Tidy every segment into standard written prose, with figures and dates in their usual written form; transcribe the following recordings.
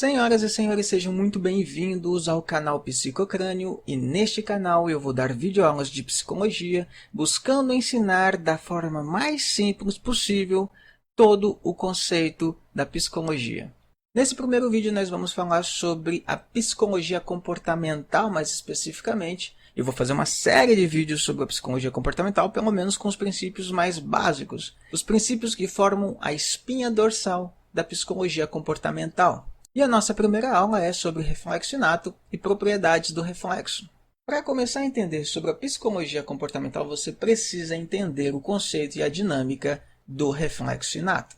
Senhoras e senhores, sejam muito bem-vindos ao canal Psicocrânio, e neste canal eu vou dar videoaulas de psicologia, buscando ensinar da forma mais simples possível todo o conceito da psicologia. Nesse primeiro vídeo nós vamos falar sobre a psicologia comportamental, mais especificamente. Eu vou fazer uma série de vídeos sobre a psicologia comportamental, pelo menos com os princípios mais básicos, os princípios que formam a espinha dorsal da psicologia comportamental. E a nossa primeira aula é sobre reflexo inato e propriedades do reflexo. Para começar a entender sobre a psicologia comportamental, você precisa entender o conceito e a dinâmica do reflexo inato.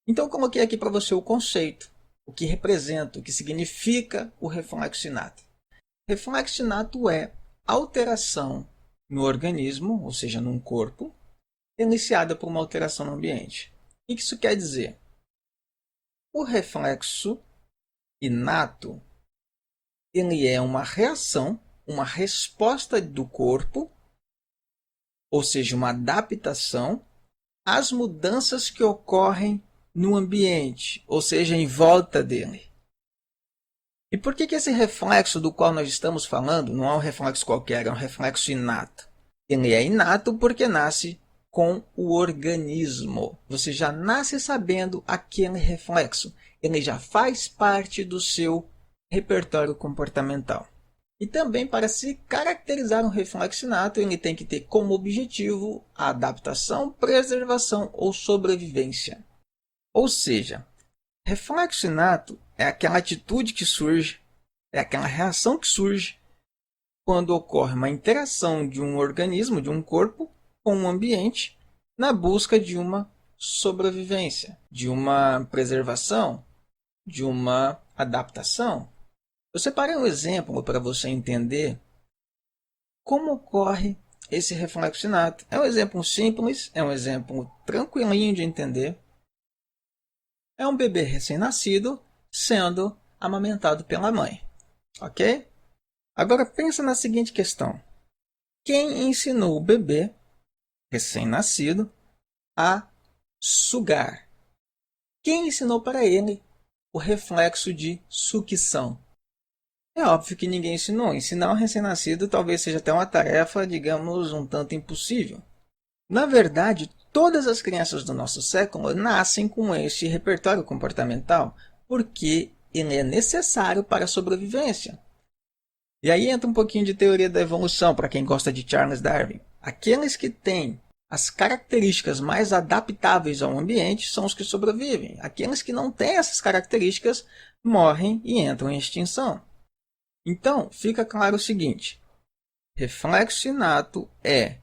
Então, eu coloquei aqui para você o conceito, o que representa, o que significa o reflexo inato. Reflexo inato é alteração no organismo, ou seja, num corpo, iniciada por uma alteração no ambiente. O que isso quer dizer? O reflexo inato, ele é uma reação, uma resposta do corpo, ou seja, uma adaptação às mudanças que ocorrem no ambiente, ou seja, em volta dele. E por que esse reflexo do qual nós estamos falando não é um reflexo qualquer, é um reflexo inato? Ele é inato porque nasce com o organismo. Você já nasce sabendo aquele reflexo. Ele já faz parte do seu repertório comportamental. E também, para se caracterizar um reflexo inato, ele tem que ter como objetivo a adaptação, preservação ou sobrevivência. Ou seja, reflexo inato é aquela atitude que surge, é aquela reação que surge quando ocorre uma interação de um organismo, de um corpo, com um ambiente, na busca de uma sobrevivência, de uma preservação, de uma adaptação. Eu separei um exemplo para você entender como ocorre esse reflexo inato. É um exemplo simples, é um exemplo tranquilinho de entender. É um bebê recém-nascido sendo amamentado pela mãe, ok? Agora pensa na seguinte questão. Quem ensinou o bebê recém-nascido a sugar? Quem ensinou para ele o reflexo de sucção? É óbvio que ninguém ensinou. Ensinar um recém-nascido talvez seja até uma tarefa, digamos, um tanto impossível. Na verdade, todas as crianças do nosso século nascem com este repertório comportamental, porque ele é necessário para a sobrevivência. E aí entra um pouquinho de teoria da evolução, para quem gosta de Charles Darwin. Aqueles que têm as características mais adaptáveis ao ambiente são os que sobrevivem. Aqueles que não têm essas características morrem e entram em extinção. Então, fica claro o seguinte. Reflexo inato é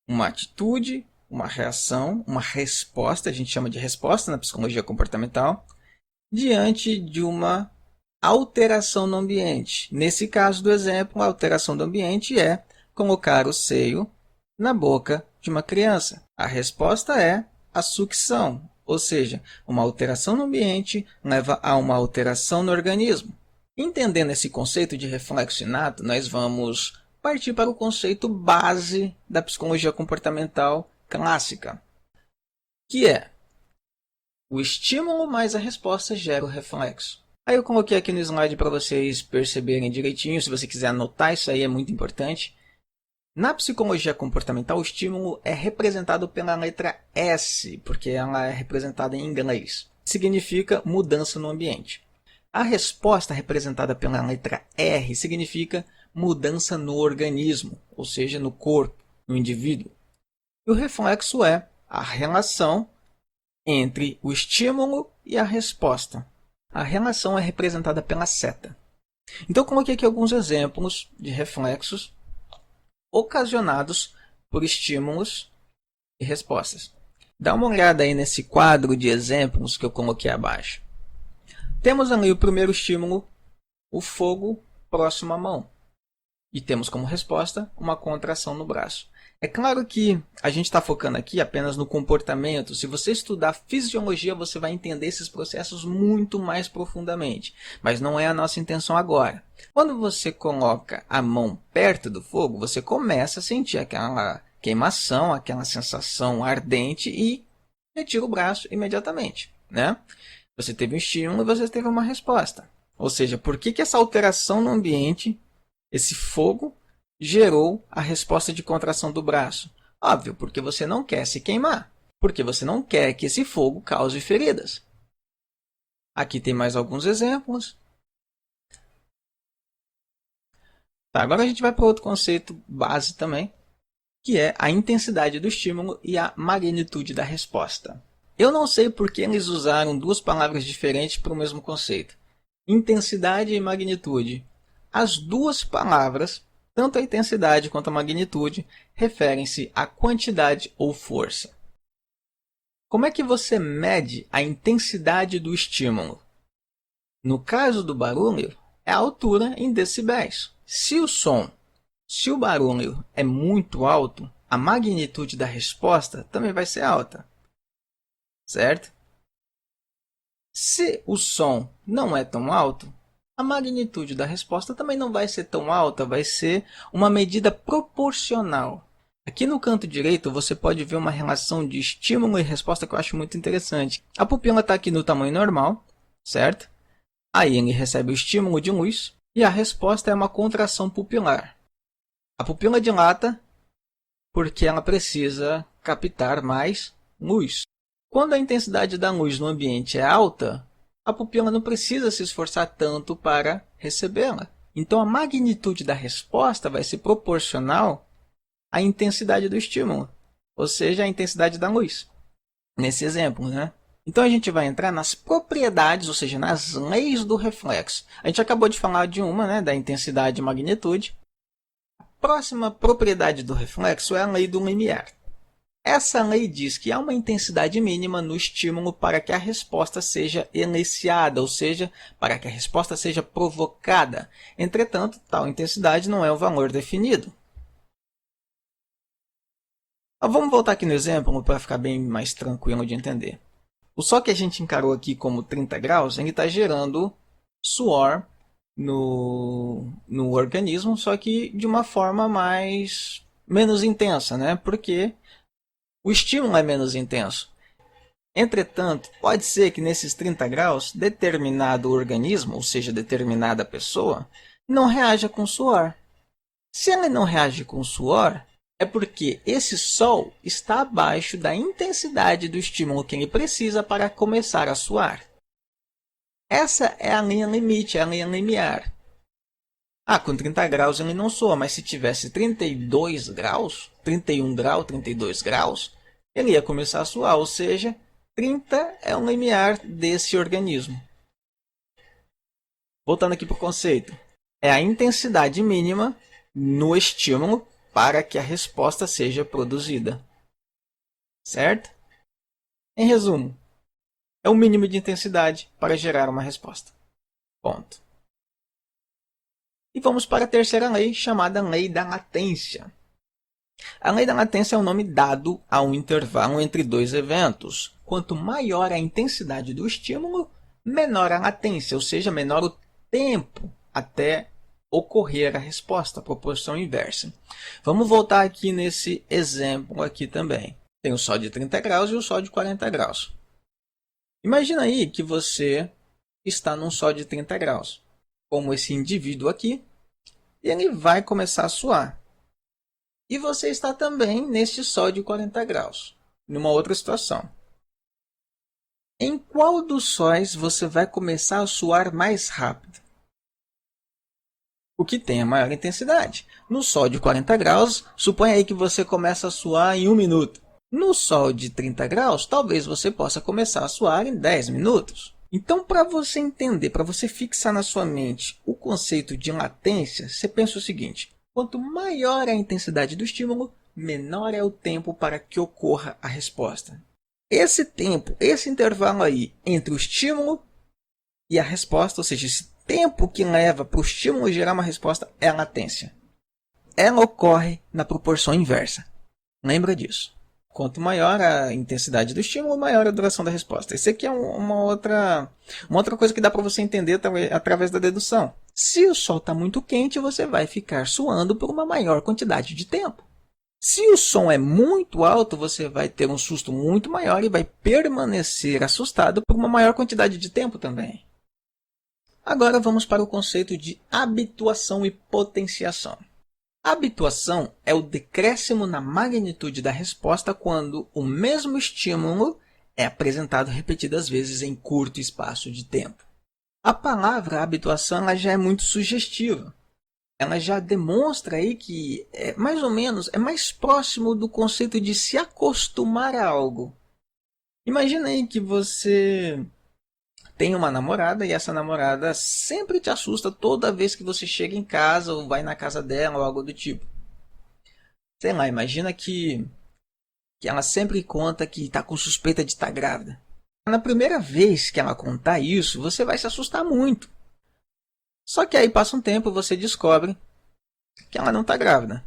uma atitude, uma reação, uma resposta, a gente chama de resposta na psicologia comportamental, diante de uma alteração no ambiente. Nesse caso do exemplo, a alteração do ambiente é colocar o seio na boca de uma criança. A resposta é a sucção, ou seja, uma alteração no ambiente leva a uma alteração no organismo. Entendendo esse conceito de reflexo inato, nós vamos partir para o conceito base da psicologia comportamental clássica, que é o estímulo mais a resposta gera o reflexo. Aí eu coloquei aqui no slide para vocês perceberem direitinho, se você quiser anotar, isso aí é muito importante. Na psicologia comportamental, o estímulo é representado pela letra S, porque ela é representada em inglês. Significa mudança no ambiente. A resposta representada pela letra R significa mudança no organismo, ou seja, no corpo, no indivíduo. E o reflexo é a relação entre o estímulo e a resposta. A relação é representada pela seta. Então, coloquei aqui alguns exemplos de reflexos ocasionados por estímulos e respostas. Dá uma olhada aí nesse quadro de exemplos que eu coloquei abaixo. Temos ali o primeiro estímulo, o fogo próximo à mão. E temos como resposta uma contração no braço. É claro que a gente está focando aqui apenas no comportamento. Se você estudar fisiologia, você vai entender esses processos muito mais profundamente. Mas não é a nossa intenção agora. Quando você coloca a mão perto do fogo, você começa a sentir aquela queimação, aquela sensação ardente e retira o braço imediatamente, né? Você teve um estímulo e você teve uma resposta. Ou seja, por que essa alteração no ambiente, esse fogo, gerou a resposta de contração do braço? Óbvio, porque você não quer se queimar. Porque você não quer que esse fogo cause feridas. Aqui tem mais alguns exemplos. Tá, agora a gente vai para outro conceito base também, que é a intensidade do estímulo e a magnitude da resposta. Eu não sei por que eles usaram duas palavras diferentes para o mesmo conceito. Intensidade e magnitude. As duas palavras, tanto a intensidade quanto a magnitude, referem-se à quantidade ou força. Como é que você mede a intensidade do estímulo? No caso do barulho, é a altura em decibéis. Se o barulho é muito alto, a magnitude da resposta também vai ser alta, certo? Se o som não é tão alto, a magnitude da resposta também não vai ser tão alta, vai ser uma medida proporcional. Aqui no canto direito você pode ver uma relação de estímulo e resposta que eu acho muito interessante. A pupila está aqui no tamanho normal, certo? Aí ele recebe o estímulo de luz e a resposta é uma contração pupilar. A pupila dilata porque ela precisa captar mais luz. Quando a intensidade da luz no ambiente é alta, a pupila não precisa se esforçar tanto para recebê-la. Então a magnitude da resposta vai ser proporcional à intensidade do estímulo, ou seja, à intensidade da luz. Nesse exemplo, né? Então a gente vai entrar nas propriedades, ou seja, nas leis do reflexo. A gente acabou de falar de uma, né, da intensidade e magnitude. A próxima propriedade do reflexo é a lei do limiar. Essa lei diz que há uma intensidade mínima no estímulo para que a resposta seja iniciada, ou seja, para que a resposta seja provocada. Entretanto, tal intensidade não é um valor definido. Vamos voltar aqui no exemplo para ficar bem mais tranquilo de entender. O sol que a gente encarou aqui como 30 graus, ele está gerando suor no organismo, só que de uma forma menos intensa, né? Porque o estímulo é menos intenso. Entretanto, pode ser que nesses 30 graus, determinado organismo, ou seja, determinada pessoa, não reaja com suor. Se ela não reage com suor, é porque esse sol está abaixo da intensidade do estímulo que ele precisa para começar a suar. Essa é a linha limite, é a linha limiar. Com 30 graus ele não soa, mas se tivesse 32 graus, 31 graus, 32 graus, ele ia começar a suar, ou seja, 30 é o limiar desse organismo. Voltando aqui para o conceito. É a intensidade mínima no estímulo para que a resposta seja produzida. Certo? Em resumo, é o mínimo de intensidade para gerar uma resposta. Ponto. E vamos para a terceira lei, chamada lei da latência. A lei da latência é um nome dado a um intervalo entre dois eventos. Quanto maior a intensidade do estímulo, menor a latência, ou seja, menor o tempo até ocorrer a resposta, a proporção inversa. Vamos voltar aqui nesse exemplo aqui também. Tem o sol de 30 graus e o sol de 40 graus. Imagina aí que você está num sol de 30 graus, como esse indivíduo aqui, e ele vai começar a suar. E você está também neste sol de 40 graus, numa outra situação. Em qual dos sóis você vai começar a suar mais rápido? O que tem a maior intensidade. No sol de 40 graus, suponha aí que você começa a suar em 1 minuto. No sol de 30 graus, talvez você possa começar a suar em 10 minutos. Então, para você entender, para você fixar na sua mente o conceito de latência, você pensa o seguinte: quanto maior é a intensidade do estímulo, menor é o tempo para que ocorra a resposta. Esse tempo, esse intervalo aí entre o estímulo e a resposta, ou seja, esse tempo que leva para o estímulo gerar uma resposta, é a latência. Ela ocorre na proporção inversa. Lembra disso. Quanto maior a intensidade do estímulo, maior a duração da resposta. Isso aqui é uma outra coisa que dá para você entender através da dedução. Se o sol está muito quente, você vai ficar suando por uma maior quantidade de tempo. Se o som é muito alto, você vai ter um susto muito maior e vai permanecer assustado por uma maior quantidade de tempo também. Agora vamos para o conceito de habituação e potenciação. A habituação é o decréscimo na magnitude da resposta quando o mesmo estímulo é apresentado repetidas vezes em curto espaço de tempo. A palavra habituação ela já é muito sugestiva. Ela já demonstra aí que é mais ou menos é mais próximo do conceito de se acostumar a algo. Imagina aí que você tem uma namorada e essa namorada sempre te assusta toda vez que você chega em casa ou vai na casa dela ou algo do tipo. Sei lá, imagina que ela sempre conta que está com suspeita de estar grávida. Na primeira vez que ela contar isso, você vai se assustar muito. Só que aí passa um tempo e você descobre que ela não está grávida.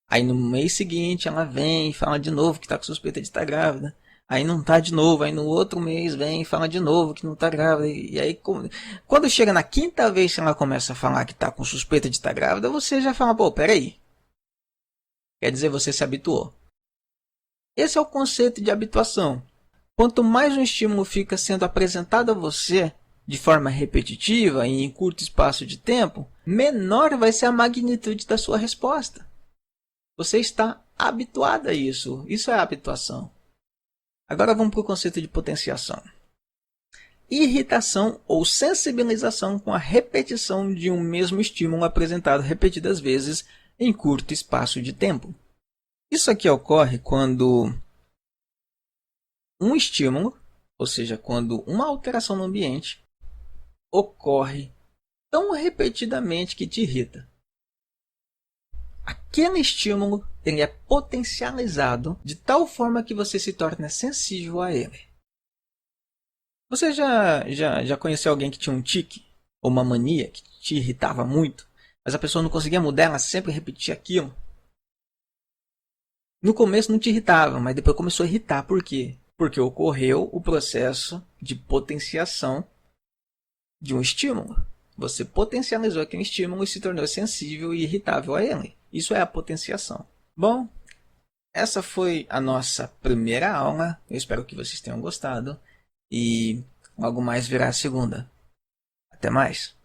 Aí no mês seguinte ela vem e fala de novo que está com suspeita de estar grávida. Aí não está de novo, aí no outro mês vem e fala de novo que não está grávida. E aí quando chega na quinta vez que ela começa a falar que está com suspeita de estar grávida, você já fala, pô, peraí. Quer dizer, você se habituou. Esse é o conceito de habituação. Quanto mais um estímulo fica sendo apresentado a você de forma repetitiva e em curto espaço de tempo, menor vai ser a magnitude da sua resposta. Você está habituado a isso. Isso é habituação. Agora vamos para o conceito de potenciação. Irritação ou sensibilização com a repetição de um mesmo estímulo apresentado repetidas vezes em curto espaço de tempo. Isso aqui ocorre quando um estímulo, ou seja, quando uma alteração no ambiente, ocorre tão repetidamente que te irrita. Aquele estímulo ele é potencializado de tal forma que você se torna sensível a ele. Você já conheceu alguém que tinha um tique ou uma mania que te irritava muito, mas a pessoa não conseguia mudar, ela sempre repetia aquilo? No começo não te irritava, mas depois começou a irritar. Por quê? Porque ocorreu o processo de potenciação de um estímulo. Você potencializou aquele estímulo e se tornou sensível e irritável a ele. Isso é a potenciação. Bom, essa foi a nossa primeira aula. Eu espero que vocês tenham gostado. E logo mais virá a segunda. Até mais!